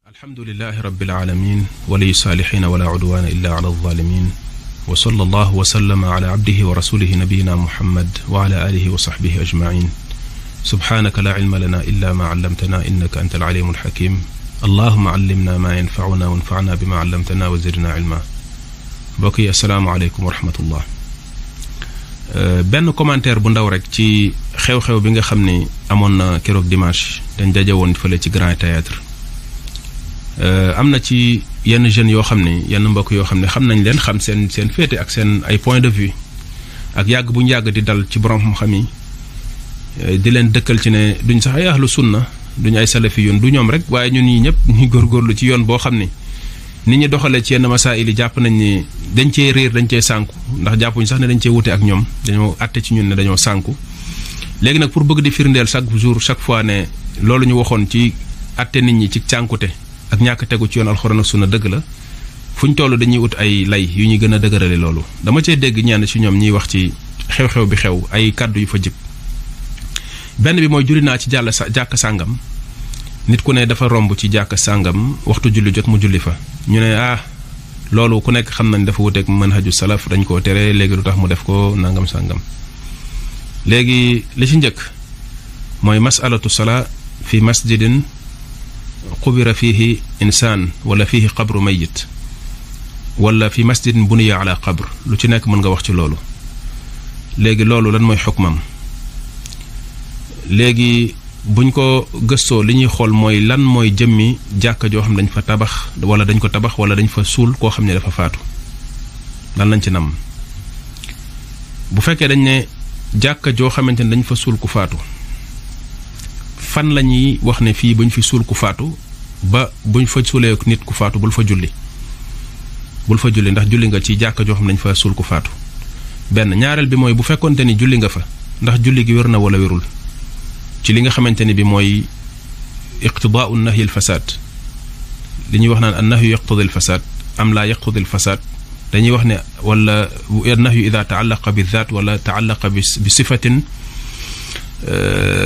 alhamdulillahi rabbil alamin waliy saalihiina wala udwaana illa ala alzalimin wa sallallahu wa sallama ala abdihi wa rasulihi nabiyina muhammad wa ala alihi wa sahbihi ajmain subhanaka la ilma lana illa ma allamtana innaka anta alalimu alhakim allahuma allimna ma yanfauna wa anfa'na bima allamtana wa zidna ilma. mbokk yi assalaamu aleykum wa rahmatullah. benn commentaire bu ndaw rek ci xew-xew bi nga xam ni amoon na keroog dimanche dañ daje woon fële ci Grand Théâtre. am na ci yenn jeunes yoo xam ne yenn mbokk yoo xam ne xam nañ leen xam seen féete ak seen ay point de vue ak yàgg bu ñu yàgg di dal ci borom xam-xam yi di leen dëkkal ci ne duñ sax ay ahlu sunna duñ ay salafi yoon du ñoom rek waaye ñun ñii ñëpp ñu góorgóorlu ci yoon boo xam ni nit ñi doxalee ci yenn masaa'il yi jàpp nañ ni dañ cee réer dañ cee sànku ndax jàppuñ sax ne dañ cee wute ak ñoom dañoo àtte ci ñun ne dañoo sànku. léegi nag pour bëgg di firndeel chaque jour chaque fois ne loolu ñu waxoon ci àtte nit ñi ci cànkute ak ñàkk tegu ci yoon alxuraan ak sunna dëgg la fu ñu toll dañuy ut ay lay yu ñuy gën a dëgërale loolu. dama cee dégg ñenn ci ñoom ñiy wax ci xew-xew bi xew ay kàddu yu fa jib benn bi mooy julli naa ci jàkk sàngam nit ku ne dafa romb ci jàkk sàngam waxtu julli jot mu julli fa ñu ne loolu ku nekk xam nañ dafa wuteeg manhaju salaf dañ koo tere léegi lu tax mu def ko nangam sàngam. léegi li ci njëkk mooy masalatu salaa fi masjidin qubira fihi insaan wala fihi qabru mayit wala fi masjidin buniya ala qabr lu ci nekk mën nga wax ci loolu. léegi loolu lan mooy xukmam léegi buñ ko gëstoo li ñuy xool mooy lan mooy jëmmi jàkka joo xam dañ fa tabax wala dañ ko tabax wala dañ fa suul koo xam ne dafa faatu lan lañ ci nam. bu fekkee dañ ne jàkka joo xamante ne dañ fa suul ku faatu fan la ñuy wax ne fii buñ fi suul ku faatu ba buñ fa suulee nit ku faatu bul fa julli ndax julli nga ci jàkka joo xam dañ fa suul ku faatu. benn ñaareel bi mooy bu fekkonte ni julli nga fa ndax julli gi wér na wala wérul ci li nga xamante ni bi mooy iqtidaau nahyi al fasaad li ñuy wax naan an nahyu yaqtadi al fasaad am laa yaqtadi al fasaad dañuy wax ne wala an nahyu ida taallaqa bi daat wala taallaqa bi sifatin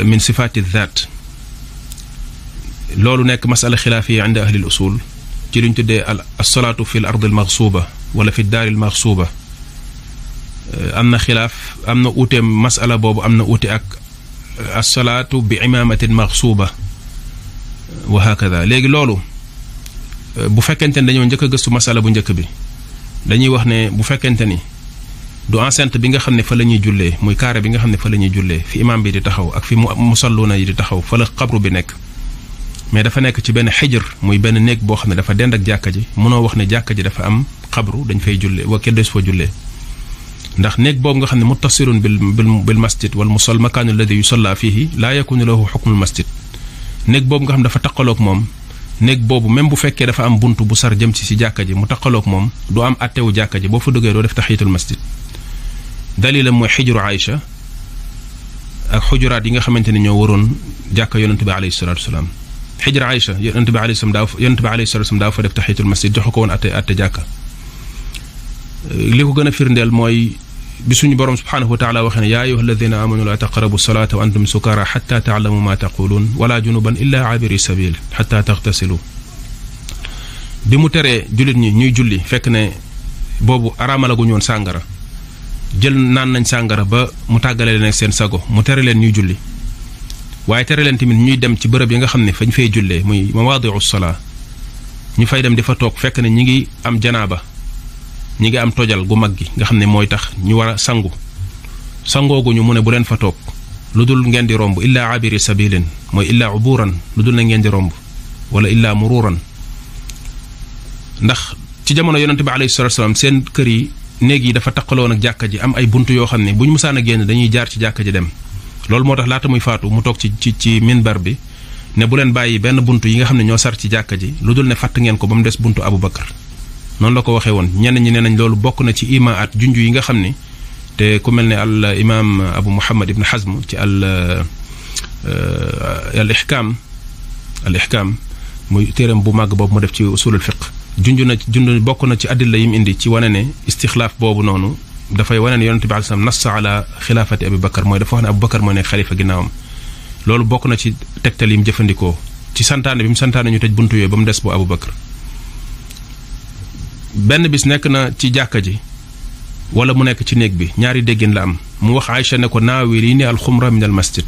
min sifaati daat. loolu nekk masala xilaafiya inda ahli al usul ci li ñu tuddee alsalaatu fi l ard al maxsuuba wala fi daari al maxsuuba. am na xilaaf am na uute masala boobu am na uute ak alsalaatu bi imaamatin maxsuuba wa hakada. léegi loolu bu fekkente ne dañoo njëkk a gëstu masala bu njëkk bi dañuy wax ne bu fekkente ni du enceinte bi nga xam ne fa la ñuy jullee muy carré bi nga xam ne fa la ñuy jullee fi imaam bi di taxaw ak fi musalluuna yi di taxaw fa la xabru bi nekk mais dafa nekk ci benn xijr muy benn néeg boo xam ne dafa dend ak jàkka ji mënoo wax ne jàkka ji dafa am xabru dañ fay jullee wa kenn des fa jullee ndax néeg boobu nga xam ne muttasirun bil masjid wal musal makaanu alladi yusalla fihi laa yakunu lahu xukmul masjid. néeg boobu nga xam dafa taqaloog moom néeg boobu même bu fekkee dafa am buntu bu sar jëm si jàkka ji mu taqaloog moom du am attewu jàkka ji boo fa duggee doo def taxiyatul masjid. dalilam mooy xijru Aïcha ak xujuraat yi nga xamante ne ñoo waroon jàkka yonente bi alayhi salaatu wasalaam. xijru Aïcha yonente bi alayhi salaatu wasalaam daa fa def taxiyatul masjid jox ko woon atte jàkka. li ko gën a firndeel mooy bi suñu borom subhaanahu wa taala waxee ne yaa ayyuha alladina amanu laa taqrabu salaata wa antum sukara xata taalamu ma taquluun wala junuban illa abiri sabil xata taxtasilu. bi mu teree jullit ñi ñuy julli fekk ne boobu araamalaguñu woon sàngara jël naan nañ sàngara ba mu tàggale leen ak seen sago mu tere leen ñuy julli waaye tere leen tamit ñuy dem ci bërëb yi nga xam ne fañ fay jullee muy mawaadiu salaa ñu fay dem di fa toog fekk ne ñi ngi am janaaba ñi ngi am tojal gu mag gi nga xam ne mooy tax ñu war a sangooguñu mu ne bu leen fa toog lu dul ngeen di romb illaa abiri sabilin mooy illaa uburan lu dul na ngeen di romb wala illaa mururan. ndax ci jamono yonente bi alayhi salatu wasalaam seen kër yi néeg yi dafa taqaloon ak jàkka ji am ay buntu yoo xam ne bu ñu musaan a génn dañuy jaar ci jàkka ji dem. loolu moo tax laata muy faatu mu toog ci minbar bi ne bu leen bàyyi benn buntu yi nga xam ne ñoo sar ci jàkka ji lu dul ne fàtt ngeen ko ba mu des buntu Abu Bakar. noonu la ko waxee woon ñenn ñi nee nañ loolu bokk na ci imaat junju yi nga xam ni te ku mel ne al imaam Abu Muhammad ibn Hazm ci al ihkaam muy téeram bu màgg boobu mu def ci usulul fiqh junj bokk na ci addilla yim indi ci wane ne istixlaaf boobu noonu dafay wane ne yonente bi alayhi salaam nassa ala xilaafati Abu Bakar mooy dafa wax ne Abu Bakar mooy nekk xalifa ginnaawam. loolu bokk na ci tegtal yim jëfandikoo ci santaane bi mu santaane ñu tëj buntu yooyu ba mu des bu Abu Bakr. benn bis nekk na ci jàkka ji wala mu nekk ci néeg bi ñaari déggin la am mu wax Aïcha ne ko naawilini alxumra min al masjid.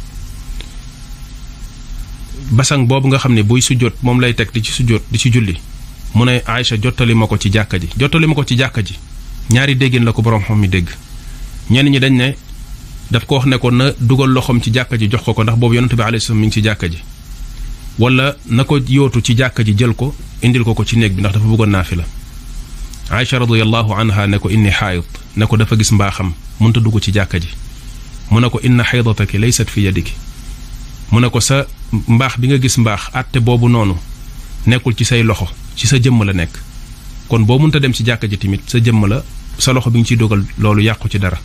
basang boobu nga xam ne buy sujjóot moom lay teg di ci sujjóot di ci julli mu ne Aïcha jottali ma ko ci jàkka ji jottali ma ko ci jàkka ji ñaari déggin la ko borom xam mi dégg. ñenn ñi dañ ne daf ko wax ne ko na dugal loxoom ci jàkka ji jox ko ndax boobu yonent bi alayhi salaam mi ngi ci jàkka ji wala na ko yootu ci jàkka ji jël ko indil ko ci néeg bi ndax dafa bëggoon naafila. Aïcha radiyallahu anha ne ko inni xaayid ne ko dafa gis mbaaxam mënta dugg ci jàkka ji mu ne ko inna xaydataki laysat fi yadiki mu ne ko sa mbaax bi nga gis mbaax àtte boobu noonu nekkul ci say loxo ci sa jëmm la nekk kon boo mënta dem ci jàkka ji tamit sa jëmm la sa loxo bi nga ciy dogal loolu yàqu ci dara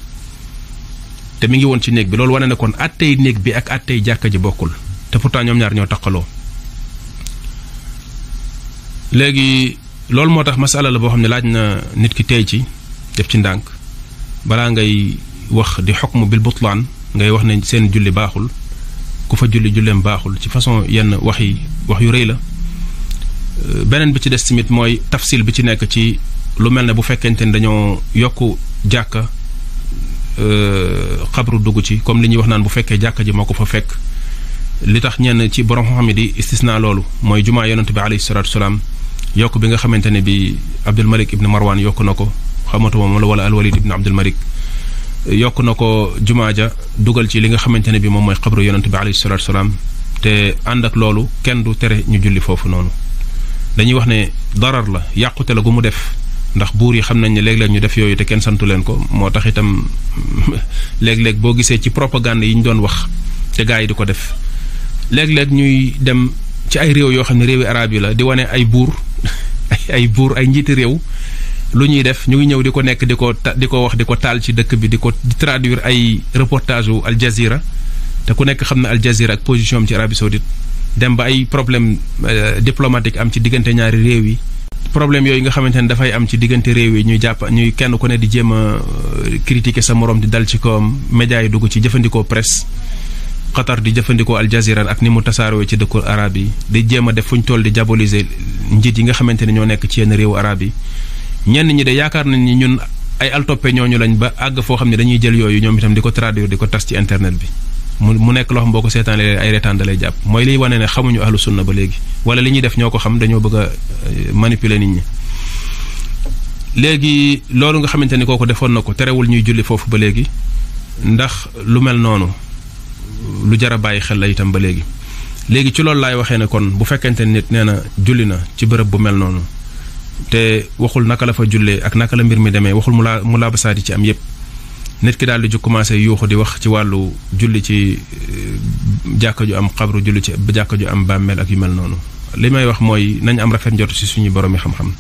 te mi ngi woon ci néeg bi loolu wane ne kon àttey néeg bi ak àttey jàkka ji bokkul te pourtant ñoom ñaar ñoo taqaloo. léegi loolu moo tax masala la boo xam ne laaj na nit ki tey ci def ci ndànk balaa ngay wax di xukmu bil butlaan ngay wax ne seen julli baaxul ku fa julli julleem baaxul ci façon yenn wax yu rëy la. beneen bi ci des tamit mooy tafsil bi ci nekk ci lu mel ne bu fekkente ni dañoo yokk jàkka xabru dugg ci comme li ñuy wax naan bu fekkee jàkka ji moo ko fa fekk li tax ñenn ci borom xam-xam di istisna loolu mooy jumaa yonent bi alayhi salaatu wasalaam yokk bi nga xamante ne bi Abdul Malik ibn Marwan yokk na ko xamatuma moom la wala Alwalid ibn Abdul Malik yokk na ko jumaa ja dugal ci li nga xamante ne bi moom mooy xabru yonent bi alayhi salaatu wasalaam te ànd ak loolu kenn du tere ñu julli foofu noonu dañuy wax ne darar la yàqute la gu mu def ndax buur yi xam nañ ne léeg-léeg ñu def yooyu te kenn santu leen ko moo tax itam léeg-léeg boo gisee ci propagande yi ñu doon wax te gaa yi di ko def léeg-léeg ñuy dem ci ay réew yoo xam ne réewi arab yi la di wane ay buur ay njiiti réew lu ñuy def ñu ngi ñëw di ko nekk di ko wax di ko taal ci dëkk bi di traduire ay reportage u Al Jazeera te ku nekk xam na Al Jazeera ak position am ci Arabie Saoudite dem ba ay problème diplomatique am ci diggante ñaari réew yi problème yooyu nga xamante ne dafay am ci diggante réew yi ñuy kenn ku ne di jéem a critiquer sa morom di dal ci kawam média yi dugg ci jëfandikoo presse Qatar di jëfandikoo Al Jazeera ak ni mu tasaaroo ci dëkku arab yi di jéem a def fu ñu toll di diaboliser njiit yi nga xamante ne ñoo nekk ci yenn réewu arab yi ñenn ñi de yaakaar nañ ni ñun ay altoppe ñooñu lañ ba àgg foo xam ne dañuy jël yooyu ñoom itam di ko traduire di ko tas ci internet bi mu nekk loo xam boo ko seetaanee ay retaan da lay jàpp mooy liy wane ne xamuñu ahlu sunna ba léegi wala li ñuy def ñoo ko xam dañoo bëgg a manipuler nit ñi. léegi loolu nga xamante ni kooku defoon na ko terewul ñuy julli foofu ba léegi ndax lu mel noonu lu jar a bàyyi xel la itam ba léegi. léegi ci loolu laay waxee ne kon bu fekkente nit nee na julli na ci bërëb bu mel noonu te waxul naka la fa jullee ak naka la mbir mi demee waxul mu laabasaati ci am yépp nit ki daal di ju commencé yuuxu di wax ci wàllu julli ci jàkka ju am xabru julli ci jàkka ju am bàmmeel ak yu mel noonu li may wax mooy nañ am rafet njort ci suñu borom yi xam-xam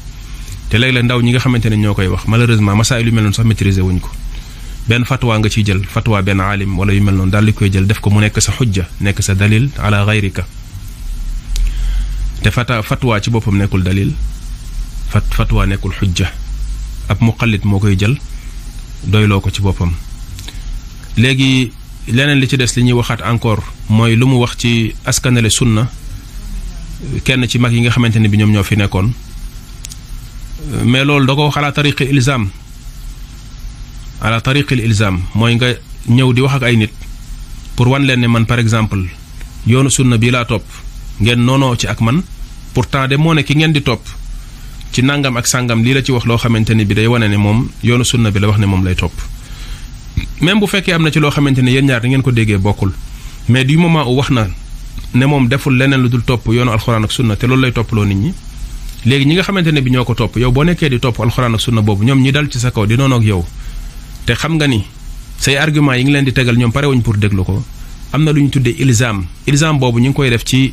te léeg-léeg ndaw ñi nga xamante ne ñoo koy wax malheureusement masaayil yu mel noonu sax maîtriser wuñ ko benn fatwa nga ciy jël fatwa benn aalim wala yu mel noonu daal di koy jël def ko mu nekk sa xujja nekk sa dalil ala gayrika te fatwa ci boppam nekkul dalil fatwa nekkul xujja ab muqallid moo koy jël doyloo ko ci boppam. léegi leneen li ci des li ñuy waxaat encore mooy lu mu wax ci askanale sunna kenn ci mag yi nga xamante ne bi ñoom ñoo fi nekkoon mais loolu da ko wax ala tariqi ilzam mooy nga ñëw di wax ak ay nit pour wan leen ne man par exemple yoonu sunna bii laa topp ngeen noonoo ci ak man pourtant de moo ne ki ngeen di topp ci nangam ak sàngam lii la ci wax loo xamante ni bi day wane ne moom yoonu sunna bi la wax ne moom lay topp même bu fekkee am na ci loo xamante ne yéen ñaar da ngeen ko déggee bokkul mais du moment où wax na ne moom deful leneen lu dul topp yoonu alxuraan ak sunna te loolu lay topploo nit ñi léegi ñi nga xamante ne bi ñoo ko topp yow boo nekkee di topp alxuraan ak sunna boobu ñoom ñi dal ci sa kaw di noonu ak yow te xam nga ni say argument yi ngi leen di tegal ñoom parewuñ pour déglu ko am na lu ñu tuddee ilzam boobu ñu ngi koy def ci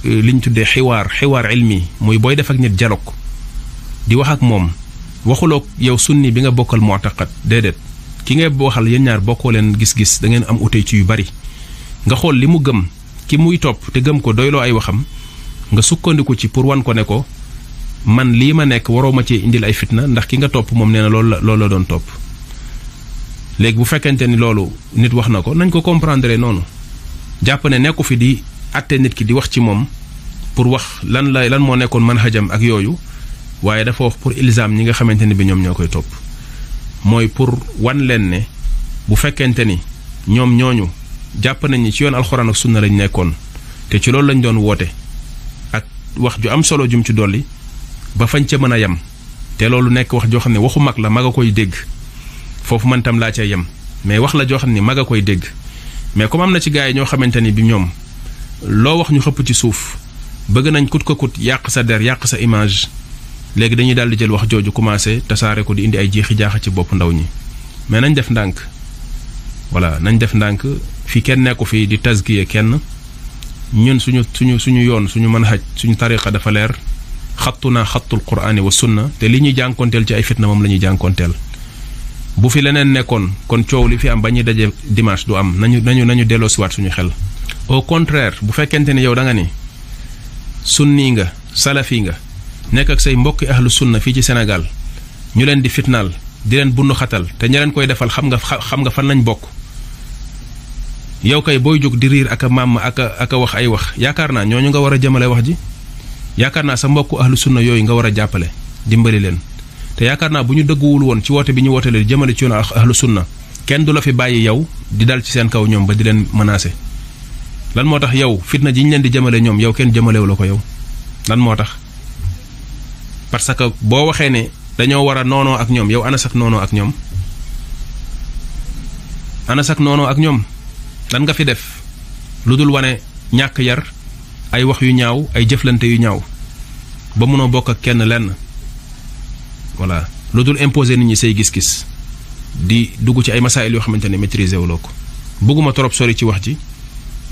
li ñu tuddee xiwaar ilmi muy booy def ak nit dialogue di wax ak moom waxuloo yow sunni bi nga bokkal mu'taqad déedéet ki ngay waxal yéen ñaar bokkoo leen gis-gis da ngeen am utey ci yu bari nga xool li mu gëm ki muy topp te gëm ko doyloo ay waxam nga sukkandiku ci pour wan ko ne ko man lii ma nekk waroo ma cee indil ay fitna ndax ki nga topp moom nee na loolu la doon topp léegi bu fekkente ni loolu nit wax na ko nañ ko comprendre noonu jàpp ne nekku fi di atte nit ki di wax ci moom pour wax lan moo nekkoon manhajam ak yooyu waaye dafa wax pour ilzam ñi nga xamante ni bi ñoom ñoo koy topp mooy pour wan leen ne bu fekkente ni ñoom ñooñu jàpp nañ ni ci yoon alxuraan ak sunna lañ nekkoon te ci loolu lañ doon woote ak wax ju am solo jum ci dolli ba fañ ca mën a yem te loolu nekk wax joo xam ne waxu mag la mag a koy dégg foofu man tam laa cay yem mais wax la joo xam ne mag a koy dégg mais comme am na ci gars yi ñoo xamante ni bi ñoom loo wax ñu xëpp ci suuf bëgg nañ kut ko kut yàq sa der yàq sa image léegi dañuy daal di jël wax jooju commencé tasaare ko di indi ay jeexi jaaxa ci bopp ndaw ñi mais nañ def ndànk voilà nañ def ndànk fi kenn nekku fi di tazkiye kenn ñun suñu yoon suñu manhaj suñu tariqa dafa leer xattuna xattul qur'ani wa sunna te li ñuy jànkonteel ci ay fitna moom la ñuy jànkonteel bu fi leneen nekkoon kon coow li fi am ba ñuy daje dimanche du am nañu delloosiwaat suñu xel au contraire bu fekkente ni yow da nga ni sunni nga salafi nga nekk ak say mbokki ahlu sunna fii ci Sénégal ñu leen di fitnaal di leen bundu xatal te ña leen koy defal xam nga fan lañ bokk yow kay booy jóg di riir ak a maam ak a wax ay wax yaakaar naa ñooñu nga war a jëmale wax ji yaakaar naa sa mbokku ahlu sunna yooyu nga war a jàppale dimbali leen te yaakaar naa bu ñu dëgguwul woon ci woote bi ñu woote leen jëmale ci yoon ahlu sunna kenn du la fi bàyyi yow di dal ci seen kaw ñoom ba di leen menacer lan moo tax yow fitna ji ñu leen di jëmale ñoom yow kenn jëmalewu la ko yow lan moo tax parce que boo waxee ne dañoo war a noonoo ak ñoom yow ana sak noonoo ak ñoom lan nga fi def lu dul wane ñàkk yar ay wax yu ñaaw ay jëflante yu ñaaw ba mënoo bokk ak kenn lenn voilà lu dul imposer nit ñi say gis-gis di dugg ci ay masaayil yoo xamante ne maîtriser wuloo ko bëgguma trop sori ci wax ji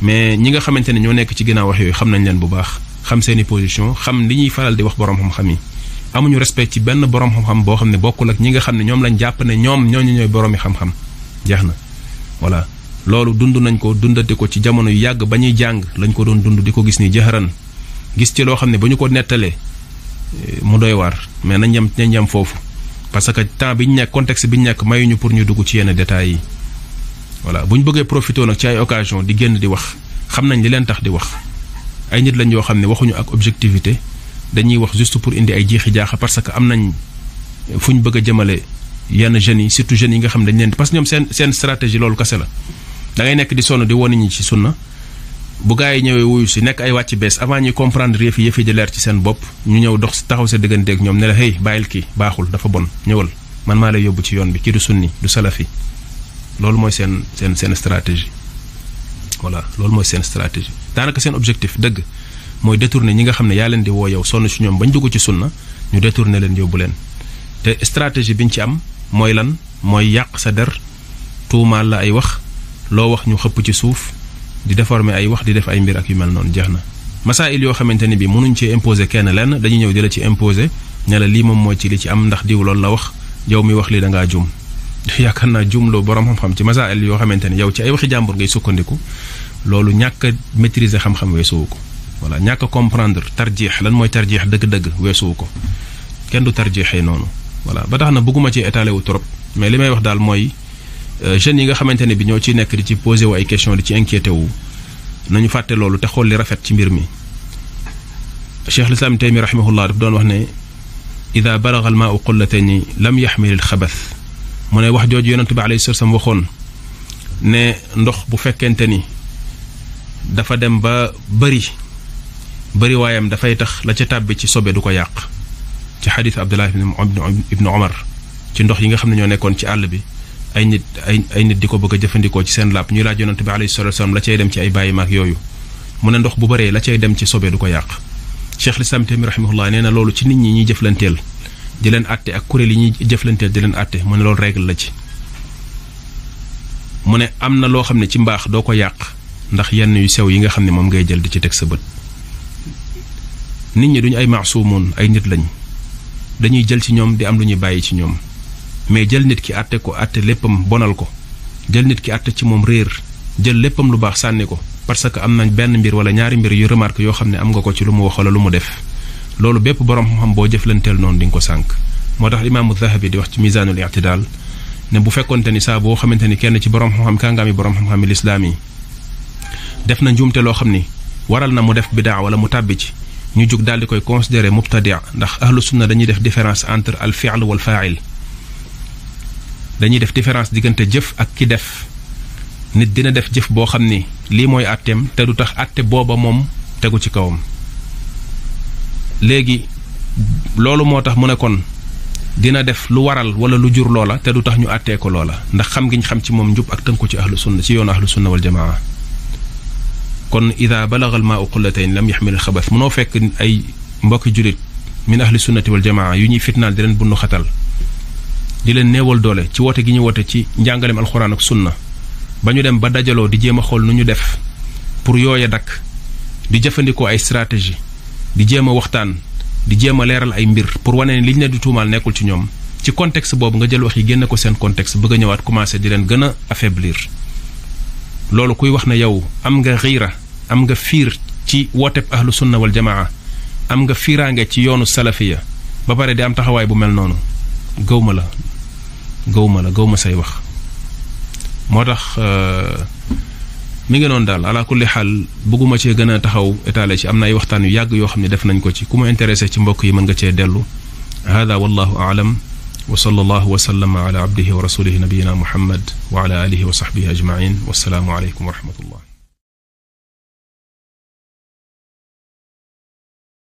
mais ñi nga xamante ne ñoo nekk ci ginnaaw wax yooyu xam nañ leen bu baax xam seeni position xam li ñuy faral di wax borom xam-xam yi amuñu respect ci benn borom xam-xam boo xam ne bokkul ak ñi nga xam ne ñoom lañ jàpp ne ñoom ñooñu ñooy boroomi xam-xam jeex na voilà loolu dund nañ ko dundati ko ci jamono yu yàgg ba ñuy jàng lañ ko doon dund di ko gis ni jaxaran gis ci loo xam ne ba ñu ko nettalee mu doy waar mais nañ yem foofu parce que temps bi ñu nekk contexte bi ñu nekk mayuñu pour ñu dugg ci yenn détails yi voilà bu ñu bëggee profité nag ci ay occasion di génn di wax xam nañ li leen tax di wax ay nit lañ yoo xam ne waxuñu ak objectivité dañuy wax juste pour indi ay jeexi jaaxa parce que am nañ fu ñu bëgg a jëmale yenn jeunes yi surtout jeunes yi nga xam ne dañ leen parce que ñoom seen stratégie loolu kese la da ngay nekk di sonn di won nit ñi ci sunna bu gaa yi ñëwee wuyu si nekk ay wàcc bees avant ñuy comprendre yëf yi di leer ci seen bopp ñu ñëw dox taxaw sa digganteeg ñoom ne la hey bàyyil kii baaxul dafa bon ñëwal man maa lay yóbbu ci yoon bi kii du sunni du salafi loolu mooy seen stratégie voilà loolu mooy seen stratégie daanaka seen objectif dëgg mooy détourner ñi nga xam ne yaa leen di woo yow sonn ci ñoom bañ dugg ci sunna ñu détourner leen yóbbu leen te stratégie biñ ci am mooy lan mooy yàq sa der tuumaal la ay wax loo wax ñu xëpp ci suuf di déformer ay wax di def ay mbir ak yu mel noonu jeex na masaayil yoo xamante ni bi mënuñ ci imposer kenn lenn dañuy ñëw di la ci imposer ne la lii moom mooy ci li ci am ndax diw loolu la wax yow mi wax lii da ngaa juum yaakaar naa juumloo borom xam-xam ci masaayil yoo xamante ni yow ci ay waxi jàmbur ngay sukkandiku loolu ñàkk a maîtriser xam-xam weesuwu ko voilà ñàkk a comprendre tarjiix lan mooy tarjiix dëgg-dëgg weesuwu ko kenn du tarjiixee noonu voilà ba tax na bëgguma ci étaler wu trop mais li may wax daal mooy jeunes yi nga xamante ne bi ñoo ciy nekk di ci posé wu ay question di ci inquiété wu nañu fàtte loolu te xool li rafet ci mbir mi Cheikh l'Islam Taymi rahimahullah daf doon wax ne ida balaga al maau qullatayni lam yaxmil al xabath mu ne wax jooju yonent bi alayhi salaam waxoon ne ndox bu fekkente ni dafa dem ba bëri waayam dafay tax la ca tàbbi ci sobe du ko yàq ci xadiis Abdullah ibnu Omar ci ndox yi nga xam ne ñoo nekkoon ci àll bi ay nit di ko bëgg a jëfandikoo ci seen làpp ñuy laaj yonent bi alayhi salaatu wa salaam la cay dem ci ay bàyyi maak yooyu mu ne ndox bu bëree la cay dem ci sobe du ko yàq Cheikh l'Islam Taymi rahimahullah nee na loolu ci nit ñi ñuy jëflanteel di leen àtte ak kuréel yi ñuy jëflanteel di leen àtte mu ne loolu règle la ci mu ne am na loo xam ne ci mbaax doo ko yàq ndax yenn yu sew yi nga xam ne moom ngay jël di ci teg sa bët nit ñi duñu ay maasumoon ay nit lañ dañuy jël ci ñoom di am lu ñuy bàyyi ci ñoom mais jël nit ki àtte ko àtte léppam bonal ko jël nit ki àtte ci moom réer jël léppam lu baax sànni ko parce que am nañ benn mbir wala ñaari mbir yu remarque yoo xam ne am nga ko ci lu mu wax wala lu mu def loolu bépp borom xam-xam boo jëflanteel noonu di nga ko sànk moo tax imaamu Zahabi di wax ci misaanul i'tidaal ne bu fekkonte ni saa boo xamante ni kenn ci borom xam-xam kàngaami borom xam-xam yi lislaam yi def na njuumte loo xam ni waral na mu def bidaa wala mu tàbbi ci ñu jug daal di koy considérer mubtadi' ndax ahlu sunna dañuy def différence entre al fi'l wal fa'il dañuy def différence diggante jëf ak ki def nit dina def jëf boo xam ni lii mooy àtteem te du tax àtte booba moom tegu ci kawam léegi loolu moo tax mu ne kon dina def lu waral wala lu jur loola te du tax ñu àttee ko loola ndax xam gi ñu xam ci moom njub ak tënku ci ahlu sunna ci yoonu ahlu sunna wal jamaa kon ida balaga al maa'u qullatayn lam yaxmil al xabath munoo fekk ay mbokki julit min ahli sunnati wal jamaa yu ñuy fitnaal di leen bundu xatal di leen néewal doole ci woote gi ñu woote ci njàngaleem alxuraan ak sunna ba ñu dem ba dajaloo di jéem a xool nu ñu def pour yooya dakk di jëfandikoo ay stratégie di jéem a waxtaan di jéem a leeral ay mbir pour wane ne liñ ne di tuumaal nekkul ci ñoom ci contexte boobu nga jël wax yi génne ko seen contexte bëgg a ñëwaat commencé di leen gën a affaiblir loolu kuy wax ne yow am nga xiira am nga fiir ci wooteb ahlu sunna wal jamaa am nga fiiraange ci yoonu salafiya ba pare di am taxawaay bu mel noonu gëw ma say wax moo tax mi ngi noonu daal ala kulli xaal bëgguma cee gën a taxaw étalé ci am na ay waxtaan yu yàgg yoo xam ne def nañ ko ci ku ma intéressé ci mbokk yi mën nga cee dellu hada wallahu aalam wa sallallahu wa sallama ala abdihi wa rasulihi nabiyina muhammad wa ala alihi wa sahbihi ajmain wassalaamu aleykum wa rahmatullah